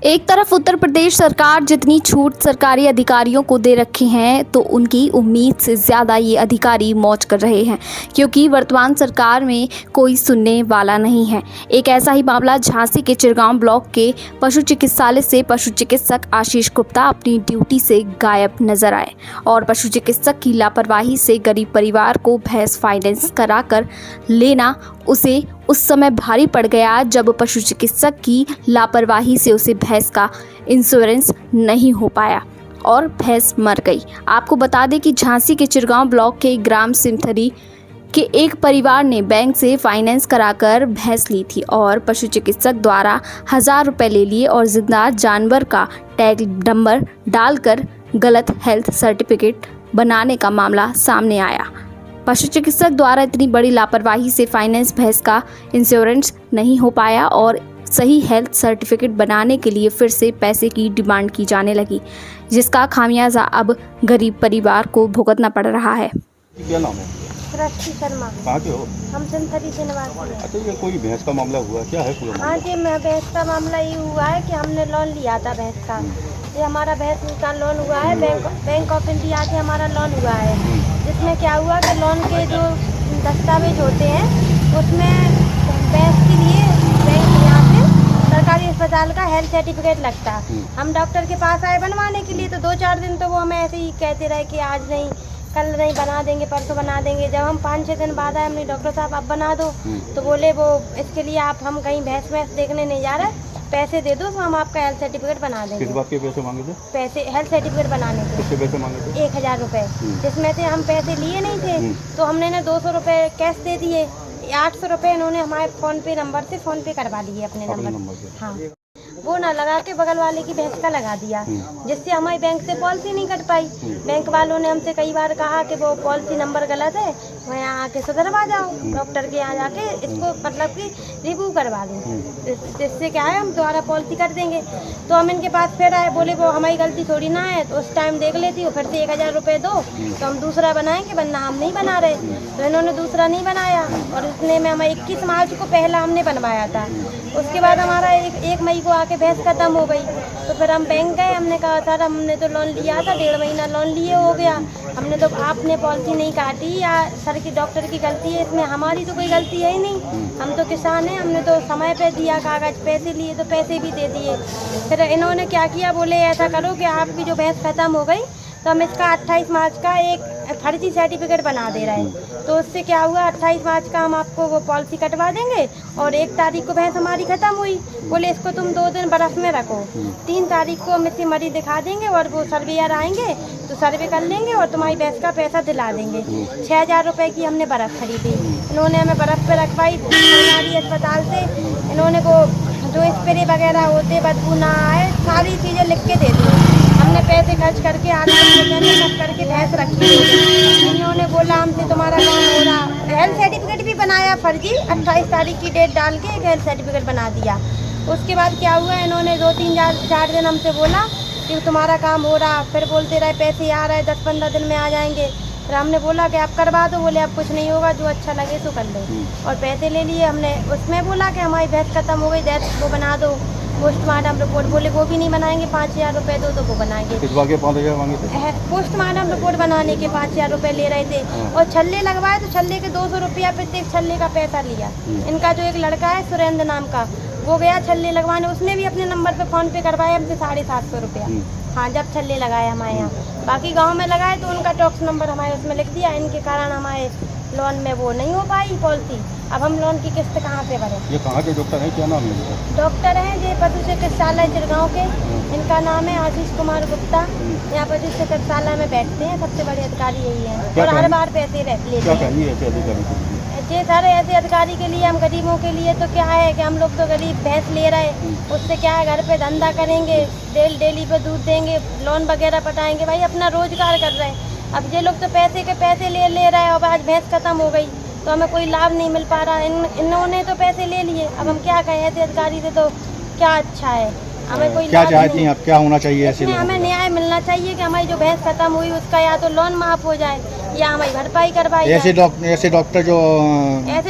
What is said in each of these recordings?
एक तरफ उत्तर प्रदेश सरकार जितनी छूट सरकारी अधिकारियों को दे रखी हैं तो उनकी उम्मीद से ज़्यादा ये अधिकारी मौज कर रहे हैं, क्योंकि वर्तमान सरकार में कोई सुनने वाला नहीं है। एक ऐसा ही मामला झांसी के चिरगांव ब्लॉक के पशु चिकित्सालय से पशु चिकित्सक आशीष गुप्ता अपनी ड्यूटी से गायब नजर आए और पशु चिकित्सक की लापरवाही से गरीब परिवार को भैंस फाइनेंस कराकर लेना उसे उस समय भारी पड़ गया जब पशु चिकित्सक की लापरवाही से उसे भैंस का इंश्योरेंस नहीं हो पाया और भैंस मर गई। आपको बता दें कि झांसी के चिरगांव ब्लॉक के ग्राम सिमथरी के एक परिवार ने बैंक से फाइनेंस कराकर भैंस ली थी और पशु चिकित्सक द्वारा 1000 रुपये ले लिए और जिंदा जानवर का टैग नंबर डालकर गलत हेल्थ सर्टिफिकेट बनाने का मामला सामने आया। पशु चिकित्सक द्वारा इतनी बड़ी लापरवाही से फाइनेंस भैंस का इंश्योरेंस नहीं हो पाया और सही हेल्थ सर्टिफिकेट बनाने के लिए फिर से पैसे की डिमांड की जाने लगी, जिसका खामियाजा अब गरीब परिवार को भुगतना पड़ रहा है। क्या नाम है? सृष्टि शर्मा। कहाँ के हो? हम सिमथरी से निवासी हैं। अच्छा, ये कोई भैंस का मामला हुआ, क्या है पूरा मामला? हाँ जी, मैं भैंस का मामला ये हुआ है कि हमने लोन लिया था भैंस का। ये हमारा भैंस का लोन हुआ है, बैंक ऑफ इंडिया से हमारा लोन हुआ है, जिसमें क्या हुआ कि लोन के जो दस्तावेज होते हैं उसमें भैंस के लिए बैंक यहाँ से सरकारी अस्पताल का हेल्थ सर्टिफिकेट लगता है। हम डॉक्टर के पास आए बनवाने के लिए तो 2-4 दिन तो वो हमें ऐसे ही कहते रहे कि आज नहीं, कल नहीं, बना देंगे, परसों बना देंगे। जब हम 5-6 दिन बाद आए, हमने डॉक्टर साहब आप बना दो, तो बोले वो इसके लिए हम कहीं भैंस देखने नहीं जा रहे, पैसे दे दो तो हम आपका हेल्थ सर्टिफिकेट बना देंगे। किस बात के पैसे मांगे थे? पैसे हेल्थ सर्टिफिकेट बनाने के। कितने पैसे मांगे थे? 1000 रुपये, जिसमें से हम पैसे लिए नहीं थे तो हमने ना 200 रुपये कैश दे दिए, 800 रुपये इन्होंने हमारे फ़ोन पे नंबर से फ़ोन पे करवा लिए अपने नंबर से। हाँ, वो ना लगा के बगल वाले की भैंस का लगा दिया, जिससे हमारी बैंक से पॉलिसी नहीं कट पाई। बैंक वालों ने हमसे कई बार कहा कि वो पॉलिसी नंबर गलत है, वहाँ यहाँ आके सुधरवा जाओ, डॉक्टर के यहाँ जाके इसको मतलब कि रिव्यू करवा दो, जिससे क्या है हम दोबारा पॉलिसी कर देंगे। तो हम इनके पास फिर आए, बोले वो हमारी गलती थोड़ी ना है, तो उस टाइम देख लेती हो, फिर से 1000 रुपये दो तो हम दूसरा बनाएंगे, वरना हम नहीं बना रहे। तो इन्होंने दूसरा नहीं बनाया और इसने में हमें 21 मार्च को पहला हमने बनवाया था। उसके बाद हमारा 1 मई को आके भैंस खत्म हो गई। तो फिर हम बैंक गए, हमने कहा सर हमने तो लोन लिया था, 1.5 महीना लोन लिए हो गया, हमने तो आपने पॉलिसी नहीं काटी या सर की डॉक्टर की गलती है, इसमें हमारी तो कोई गलती है ही नहीं, हम तो किसान हैं, हमने तो समय पे दिया कागज़, पैसे लिए तो पैसे भी दे दिए। फिर इन्होंने क्या किया, बोले ऐसा करो कि आपकी जो भैंस खत्म हो गई तो हम इसका 28 मार्च का एक फर्जी सर्टिफिकेट बना दे रहे हैं। तो उससे क्या हुआ, 28 मार्च का हम आपको वो पॉलिसी कटवा देंगे और 1 तारीख को भैंस हमारी ख़त्म हुई, बोले इसको तुम 2 दिन बर्फ़ में रखो, 3 तारीख को हम इसकी मरीज दिखा देंगे और वो सर्वेयर आएंगे तो सर्वे कर लेंगे और तुम्हारी भैंस का पैसा दिला देंगे। 6000 रुपये की हमने बर्फ़ खरीदी, इन्होंने हमें बर्फ़ पे रखवाई सरकारी अस्पताल से। इन्होंने को जो स्प्रे वगैरह होते बदबू ना आए सारी चीज़ें लिख के दे दी। हमने पैसे खर्च करके 8 लाख करके भैंस रखी। इन्होंने बोला हमसे तुम्हारा लोन हो रहा, हेल्थ सर्टिफिकेट भी बनाया फर्जी, 28 तारीख की डेट डाल के एक हेल्थ सर्टिफिकेट बना दिया। उसके बाद क्या हुआ, इन्होंने 2-3-4 दिन हमसे बोला कि तुम्हारा काम हो रहा, फिर बोलते रहे पैसे आ रहे 10-15 दिन में आ जाएंगे। फिर हमने बोला कि आप करवा दो, बोले अब कुछ नहीं होगा, जो अच्छा लगे तो कर लो, और पैसे ले लिए। हमने उसमें बोला कि हमारी भैंस खत्म हो गई, डेथ वो बना दो, पोस्टमार्टम रिपोर्ट, बोले वो भी नहीं बनाएंगे, 5000 रुपये दो तो वो बनाएंगे। किस बात के 5000 मांगे थे? पोस्टमार्टम रिपोर्ट बनाने के 5000 रुपये ले रहे थे और छल्ले लगवाए तो छल्ले के 200 रुपया प्रत्येक छल्ले का पैसा लिया। इनका जो एक लड़का है सुरेंद्र नाम का, वो गया छल्ले लगवाने, उसने भी अपने नंबर पे फ़ोन पे करवाया हमसे 750 रुपया। हाँ, जब छल्ले लगाए हमारे यहाँ, बाकी गांव में लगाए तो उनका टॉक्स नंबर हमारे उसमें लिख दिया। इनके कारण हमारे लोन में वो नहीं हो पाई पॉलिसी, अब हम लोन की किस्त कहाँ से भरें। ये कहाँ के डॉक्टर हैं, क्या नाम है? डॉक्टर हैं ये पशु चिकित्सालय चिरगांव के, इनका नाम है आशीष कुमार गुप्ता। यहाँ पशु चिकित्सालय में बैठते हैं, सबसे बड़े अधिकारी यही हैं और हर बार पैसे लेते हैं। जी सर, ऐसे अधिकारी के लिए, हम गरीबों के लिए तो क्या है कि हम लोग तो गरीब भैंस ले रहे, उससे क्या है घर पे धंधा करेंगे, डेली पे दूध देंगे, लोन वगैरह पटाएंगे, भाई अपना रोजगार कर रहे हैं। अब ये लोग तो पैसे के पैसे ले रहे हैं और आज भैंस खत्म हो गई तो हमें कोई लाभ नहीं मिल पा रहा। इन्होंने तो पैसे ले लिए, अब हम क्या कहें, ऐसे अधिकारी से तो क्या अच्छा है, हमें कोई क्या चाहती हैं आप, क्या होना चाहिए ऐसे लोगों को? हमें न्याय मिलना चाहिए कि हमारी जो भैंस खत्म हुई उसका या तो लोन माफ हो जाए या हमारी भरपाई करवाई जाए। ऐसे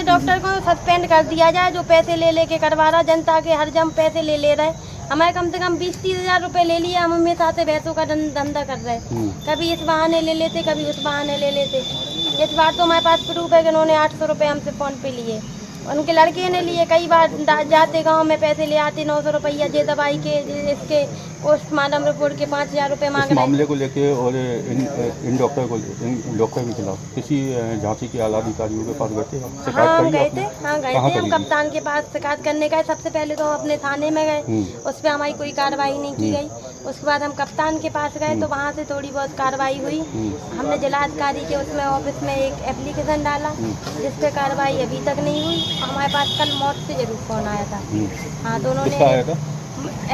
डॉक्टर को सस्पेंड कर दिया जाए जो पैसे ले लेके करवा रहा, जनता के हर जम पैसे ले रहे हैं। हमारे कम से कम 20-30 हज़ार रुपये ले लिए। हम उनमें साथे भैंसों का धंधा कर रहे हैं, कभी इस बहाने ले लेते, कभी उस बहाने ले लेते। इस बार तो हमारे पास प्रूफ है कि उन्होंने 800 रुपये हमसे फ़ोन पे लिए, उनके लड़के ने लिए। कई बार जाते गांव में पैसे ले आते, 900 रुपया जे दवाई के, इसके पोस्टमार्टम रिपोर्ट के 5000 रुपये मांग रहे हैं। मामले को लेके और इन डॉक्टर के खिलाफ किसी झांसी के आला अधिकारियों के पास गए थे? हाँ, हम गए थे। हम कप्तान के पास शिकायत करने गए। सबसे पहले तो अपने थाने में गए, उस पर हमारी कोई कार्रवाई नहीं की गई। उसके बाद हम कप्तान के पास गए तो वहाँ से थोड़ी बहुत कार्रवाई हुई। हमने जिलाधिकारी के उसमें ऑफिस में एक एप्लीकेशन डाला, जिस पे कार्रवाई अभी तक नहीं हुई। हमारे पास कल मौत से जरूर फ़ोन आया था। हाँ, तो उन्होंने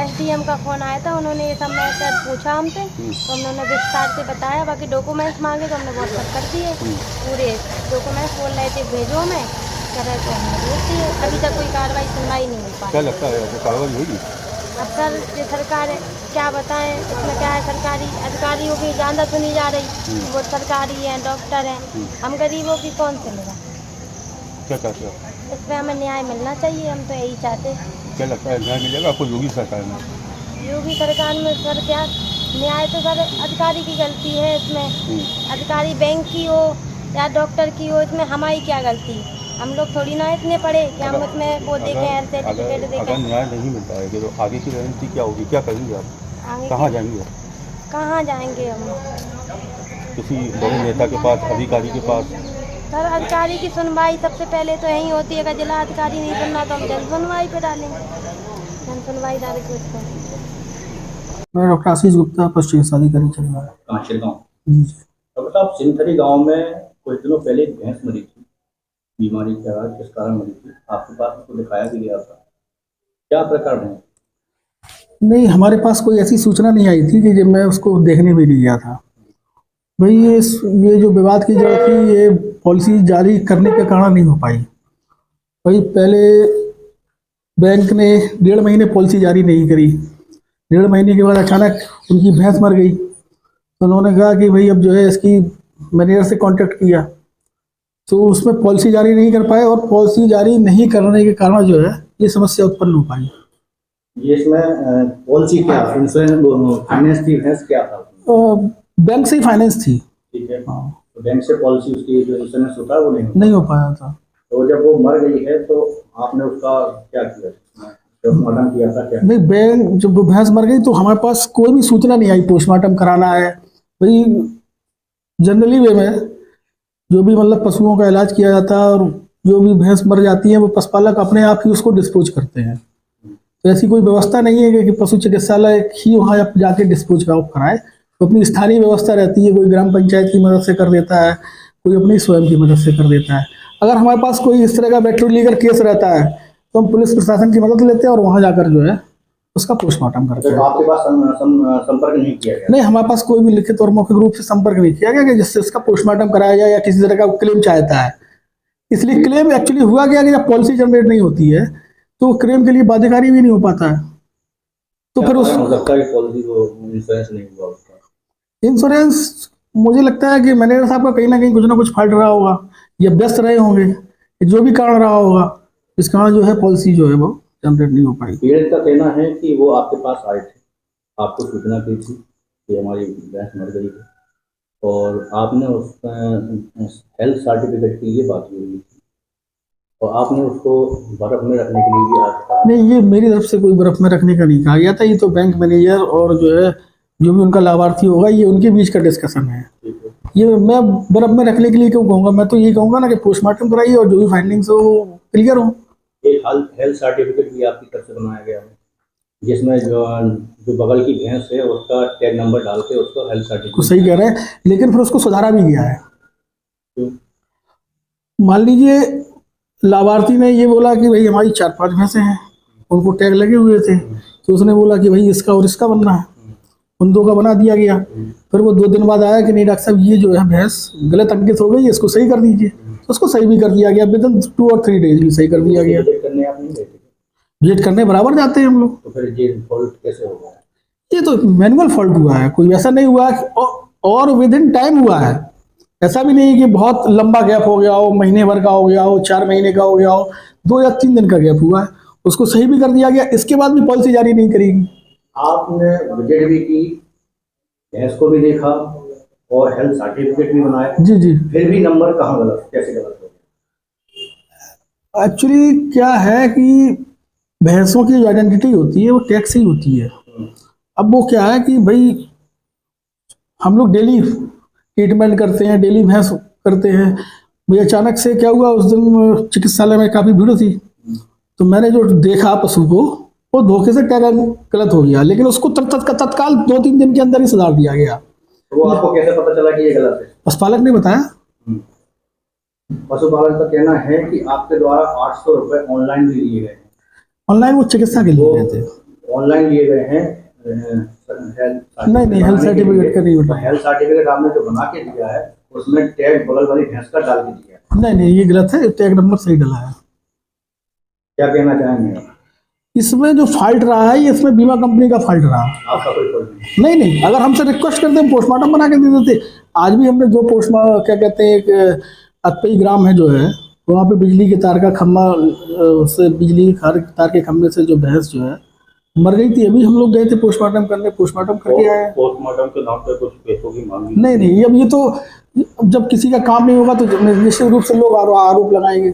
SDM का फ़ोन आया था, उन्होंने ये सब मैटर पूछा हमसे, तो उन्होंने विस्तार से बताया। बाकी डॉक्यूमेंट्स मांगे तो हमने व्हाट्सएप कर दिए, पूरे डॉक्यूमेंट्स बोल रहे थे भेजो हमें, कर रहे तो हमने भेज दिए। अभी तक कोई कार्रवाई सुनवाई नहीं हो पाई। क्या लगता है कार्रवाई होगी? अब सर ये सरकार क्या बताएं, इसमें क्या है, सरकारी अधिकारियों की ज़्यादा सुनी जा रही। वो सरकारी हैं, डॉक्टर हैं, हम गरीबों की कौन सुनेगा? क्या चाहते हैं? इसमें हमें न्याय मिलना चाहिए, हम तो यही चाहते हैं। क्या लगता है न्याय मिलेगा आपको योगी सरकार में? योगी सरकार में सर क्या न्याय, तो सर अधिकारी की गलती है इसमें। अधिकारी बैंक की हो या डॉक्टर की हो, इसमें हमारी क्या गलती? हम लोग थोड़ी ना इतने पढ़े कि हम उसमें वो देखें, हेल्थ सर्टिफिकेट देखें। अगर न्याय नहीं मिलता है तो आगे की रणनीति क्या होगी? क्या करेंगे आप? आगे कहाँ जाएंगे? कहाँ जाएंगे हम? किसी बड़े नेता के पास, अधिकारी के पास? सर अधिकारी की सुनवाई सबसे पहले तो यही होती है। अगर जिला अधिकारी नहीं सुनना तो हम जन सुनवाई पे डालेंगे, जन सुनवाई डाले तो मैं डॉक्टर आशीष गुप्ता, पश्चिम अधिकारी चंडीगढ़। कांचल गाँव। जी डॉक्टर साहब, सिंथरी गांव में कुछ दिनों पहले एक भैंस मरी थी, बीमारी के कारण, किस कारण मरी थी? आपके पास उसको दिखाया भी गया था, क्या प्रकार है? नहीं, हमारे पास कोई ऐसी सूचना नहीं आई थी कि जब मैं उसको देखने भी नहीं गया था। भाई ये जो विवाद की जड़ थी, ये पॉलिसी जारी करने के कारण नहीं हो पाई। भाई पहले बैंक ने 1.5 महीने पॉलिसी जारी नहीं करी, 1.5 महीने के बाद अचानक उनकी भैंस मर गई, तो उन्होंने कहा कि भाई अब जो है इसकी मैनेजर से कांटेक्ट किया, तो उसमें पॉलिसी जारी नहीं कर पाए, और पॉलिसी जारी नहीं करने के कारण जो है ये समस्या उत्पन्न हो पाई। ये इसमें पॉलिसी क्या, इंश्योरेंस फाइनेंस थी, भैंस क्या था? बैंक से ही फाइनेंस थी। ठीक है। हाँ, तो बैंक से पॉलिसी, उसकी जो इंश्योरेंस होता है वो नहीं हो पाया था। तो जब वो मर गई है तो आपने उसका क्या किया, पोस्टमार्टम किया था क्या? नहीं, बैंक जब वो भैंस मर गई तो हमारे पास कोई भी सूचना नहीं आई पोस्टमार्टम कराना है। भाई जनरली वे में जो भी मतलब पशुओं का इलाज किया जाता है, और जो भी भैंस मर जाती है वो पशुपालक अपने आप ही उसको डिस्पोज करते हैं। तो ऐसी कोई व्यवस्था नहीं है कि पशु चिकित्सालय ही वहाँ जाके डिस्पोज कराए। तो अपनी स्थानीय व्यवस्था रहती है, कोई ग्राम पंचायत की मदद से कर देता है, कोई अपनी स्वयं की मदद से कर देता है। अगर हमारे पास कोई इस तरह का वेटरनरी लीगल केस रहता है तो हम पुलिस प्रशासन की मदद लेते हैं और वहाँ जाकर जो है उसका पोस्टमार्टम करते हैं। तो आपके पास संपर्क नहीं किया गया? नहीं, हमारे पास कोई भी लिखित और मौखिक रूप से संपर्क नहीं किया गया कि जिससे उसका पोस्टमार्टम कराया जाए या किसी तरह का क्लेम चाहता है। इसलिए क्लेम एक्चुअली हुआ गया कि जब पॉलिसी जनरेट नहीं होती है तो क्लेम के लिए बाध्यकारी भी नहीं हो पाता है। तो फिर उस पॉलिसी को इंश्योरेंस नहीं हुआ उसका? इंश्योरेंस मुझे लगता है कि मैनेजर साहब का कहीं ना कहीं कुछ ना कुछ फॉल्ट रहा होगा, या व्यस्त रहे होंगे, जो भी कारण रहा होगा, इस कारण जो है पॉलिसी जो है वो जनरेट नहीं हो पाई। पीड़ित का कहना है कि वो आपके पास आए थे, आपको सूचना की थी कि हमारी भैंस मर गई है, और आपने उसका हेल्थ सर्टिफिकेट के लिए बात की थी, और आपने उसको बर्फ में रखने के लिए भी कहा। नहीं, ये मेरी तरफ से कोई बर्फ में रखने का नहीं कहा गया था। ये तो बैंक मैनेजर और जो है जो भी उनका लाभार्थी होगा, ये उनके बीच का डिस्कशन है। ये मैं बर्फ में रखने के लिए क्यों कहूँगा? मैं तो ये कहूँगा ना कि पोस्टमार्टम कराइए और जो भी फाइंडिंग्स हो क्लियर हो। एक हेल्थ सर्टिफिकेट भी आपकी तरफ से बनाया गया है, जिसमें जो बगल की भैंस है उसका टैग नंबर डाल के उसको हेल्थ सर्टिफिकेट। सही कह रहे हैं, लेकिन फिर उसको सुधारा भी गया है। क्यों? मान लीजिए लाभार्थी ने ये बोला कि भाई हमारी 4-5 भैंसें हैं, उनको टैग लगे हुए थे, तो उसने बोला कि भाई इसका और इसका बनना है, उन 2 का बना दिया गया। फिर वो 2 दिन बाद आया कि नहीं डॉक्टर साहब, ये जो है भैंस गलत अंकित हो गई, इसको सही कर दीजिए। तो उसको सही भी कर दिया गया, विदिन 2 और 3 डेज भी सही कर दिया गया। विजिट करने बराबर जाते हैं हम लोग। तो फिर ये फॉल्ट कैसे होगा? ये तो मैनुअल फॉल्ट हुआ है, कोई ऐसा नहीं हुआ और विद इन टाइम हुआ है। ऐसा भी नहीं कि बहुत लंबा गैप हो गया हो, महीने भर का हो गया हो, 4 महीने का हो गया हो, 2 या 3 दिन का गैप हुआ है, उसको सही भी कर दिया गया, इसके बाद भी पॉलिसी जारी नहीं करेगी। आपने विजिट भी की, भैंस को भी देखा और हेल्थ सर्टिफिकेट भी बनाया, जी जी। फिर भी नंबर कहाँ गलत, कैसे गलत हो गया? एक्चुअली क्या है कि भैंसों की जो आइडेंटिटी होती है वो टैक्स ही होती है। अब वो क्या है कि भाई हम लोग डेली ट्रीटमेंट करते हैं, डेली भैंस करते हैं। भाई अचानक से क्या हुआ, उस दिन चिकित्सालय में काफ़ी भीड़ थी, तो मैंने जो देखा पशु को, वो धोखे से टैग गलत हो गया, लेकिन उसको तत्काल 2-3 दिन के अंदर ही सुधार दिया गया। तो वो आपको कैसे पता चला कि ये गलत है? पशुपालक ने बताया। पशुपालक का कहना है कि आपके द्वारा 800 रुपए ऑनलाइन भी लिए गए हैं। ऑनलाइन वो चिकित्सा के लिए गए थे। ऑनलाइन लिए गए हैं। नहीं, हेल्थ सर्टिफिकेट का नहीं बताया। हेल्थ सर्टिफिकेट आपने जो बना के दिया है उसमें टैग बगल वाली भैंस का डाल के दिया है। नहीं, ये गलत है, टैग नंबर सही डला है। क्या कहना चाहेंगे आप? इसमें जो फॉल्ट रहा है, ये इसमें बीमा कंपनी का फॉल्ट रहा। आपका कोई फॉल्ट नहीं? नहीं, अगर हमसे रिक्वेस्ट करते हम पोस्टमार्टम बना के दे देते। आज भी हमने जो क्या कहते हैं, एक अतपई ग्राम है जो है, वहाँ पे बिजली के तार का खम्भा से, बिजली तार के खम्भे से जो भैंस जो है मर गई थी। अभी हम लोग गए थे पोस्टमार्टम करने, पोस्टमार्टम करके आए। पोस्टमार्टम के नाम पे कुछ पैसों की मांग नहीं, अब ये तो जब किसी का काम नहीं होगा तो निश्चित रूप से लोग आरोप लगाएंगे।